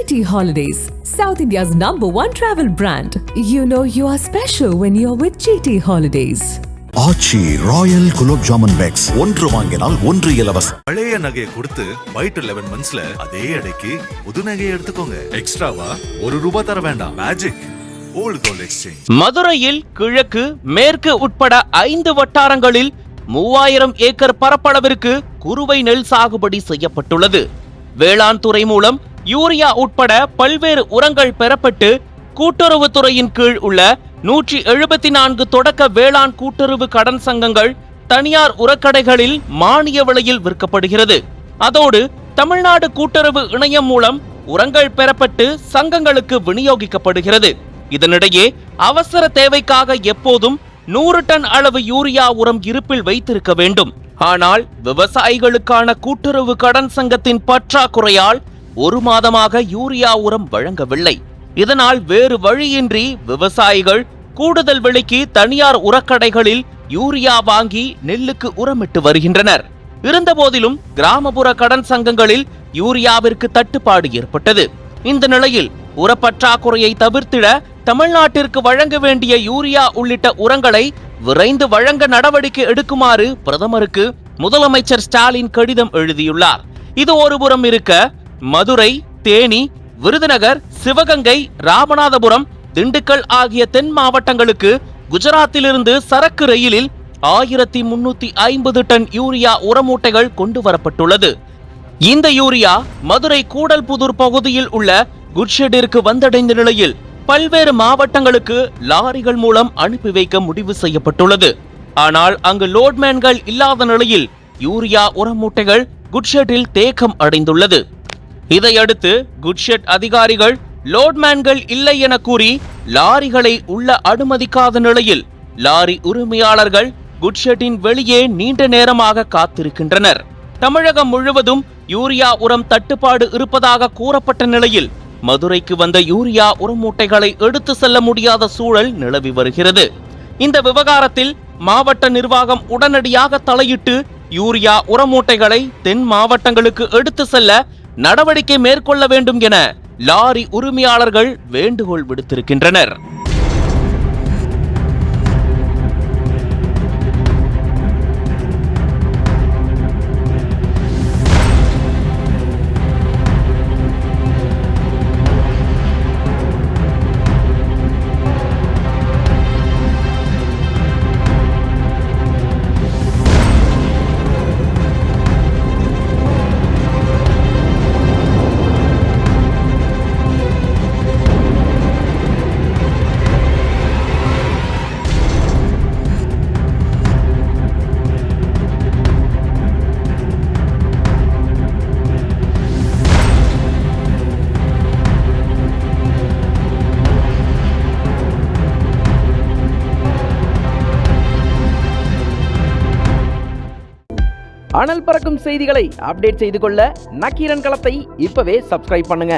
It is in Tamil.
GT Holidays, South India's #1 travel brand. You know you are special when you're with GT Holidays. Aachi royal gulab jamun packs ஒன்று வாங்கினால் ஒன்று இலவசம். பழைய நகையை கொடுத்து பைட் 11 monthsல அதே எடைக்கு புது நகையை எடுத்துக்கோங்க. எக்ஸ்ட்ராவா ₹1 தர வேண்டாம். Magic old gold exchange. மதுரையில் கிழக்கு மேற்கு உட்பட 5 வட்டாரங்களில் 3000 ஏக்கர் பரப்பளவிற்கு குறுவை நெல் சாகுபடி செய்யப்பட்டுள்ளது. வேளாண் துறை மூலம் யூரியா உட்பட பல்வேறு உரங்கள் பெறப்பட்டு கூட்டுறவுத்துறையின் கீழ் உள்ள 174 தொடக்க வேளாண் கூட்டுறவு கடன் சங்கங்கள் தனியார் உரக்கடைகளில் மானிய விலையில் விற்கப்படுகிறது. அதோடு தமிழ்நாடு கூட்டுறவு இணையம் மூலம் உரங்கள் பெறப்பட்டு சங்கங்களுக்கு விநியோகிக்கப்படுகிறது. இதனிடையே அவசர தேவைக்காக எப்போதும் 100 டன் அளவு யூரியா உரம் இருப்பில் வைத்திருக்க வேண்டும். ஆனால் விவசாயிகளுக்கான கூட்டுறவு கடன் சங்கத்தின் பற்றாக்குறையால் 1 மாதமாக யூரியா உரம் வழங்கவில்லை. இதனால் வேறு வழியின்றி விவசாயிகள் கூடுதல் விலைக்கு தனியார் உரக்கடைகளில் யூரியா வாங்கி நெல்லுக்கு உரமிட்டு வருகின்றனர். இருந்தபோதிலும் கிராமப்புற கடன் சங்கங்களில் யூரியாவிற்கு தட்டுப்பாடு ஏற்பட்டது. இந்த நிலையில் உரப்பற்றாக்குறையை தவிர்த்திட தமிழ்நாட்டிற்கு வழங்க வேண்டிய யூரியா உள்ளிட்ட உரங்களை விரைந்து வழங்க நடவடிக்கை எடுக்குமாறு பிரதமருக்கு முதலமைச்சர் ஸ்டாலின் கடிதம் எழுதியுள்ளார். இது ஒருபுறம் இருக்க, மதுரை, தேனி, விருதுநகர், சிவகங்கை, ராமநாதபுரம், திண்டுக்கல் ஆகிய தென் மாவட்டங்களுக்கு குஜராத்திலிருந்து சரக்கு ரயிலில் 1350 டன் யூரியா உரமூட்டைகள் கொண்டு வரப்பட்டுள்ளது. இந்த யூரியா மதுரை கூடல்புதூர் பகுதியில் உள்ள குட்ஷெட்டிற்கு வந்தடைந்த நிலையில் பல்வேறு மாவட்டங்களுக்கு லாரிகள் மூலம் அனுப்பி வைக்க முடிவு செய்யப்பட்டுள்ளது. ஆனால் அங்கு லோட்மேன்கள் இல்லாத நிலையில் யூரியா உரமூட்டைகள் குட்ஷெட்டில் தேக்கம் அடைந்துள்ளது. இதையடுத்து குட்ஷெட் அதிகாரிகள் லோட்மேன்கள் இல்லை என கூறி லாரிகளை உள்ள அனுமதிக்காத நிலையில் லாரி உரிமையாளர்கள் குட்ஷெட்டின் வெளியே நீண்ட நேரமாக காத்திருக்கின்றனர். தமிழகம் முழுவதும் யூரியா உரம் தட்டுப்பாடு இருப்பதாக கூறப்பட்ட நிலையில் மதுரைக்கு வந்த யூரியா உரமூட்டைகளை எடுத்து செல்ல முடியாத சூழல் நிலவி வருகிறது. இந்த விவகாரத்தில் மாவட்ட நிர்வாகம் உடனடியாக தலையிட்டு யூரியா உரமூட்டைகளை தென் மாவட்டங்களுக்கு எடுத்து செல்ல நடவடிக்கை மேற்கொள்ள வேண்டும் என லாரி உரிமையாளர்கள் வேண்டுகோள் விடுத்திருக்கின்றனர். அனல் பறக்கும் செய்திகளை அப்டேட் செய்து கொள்ள நக்கீரன் களத்தை இப்பவே சப்ஸ்கிரைப் பண்ணுங்க.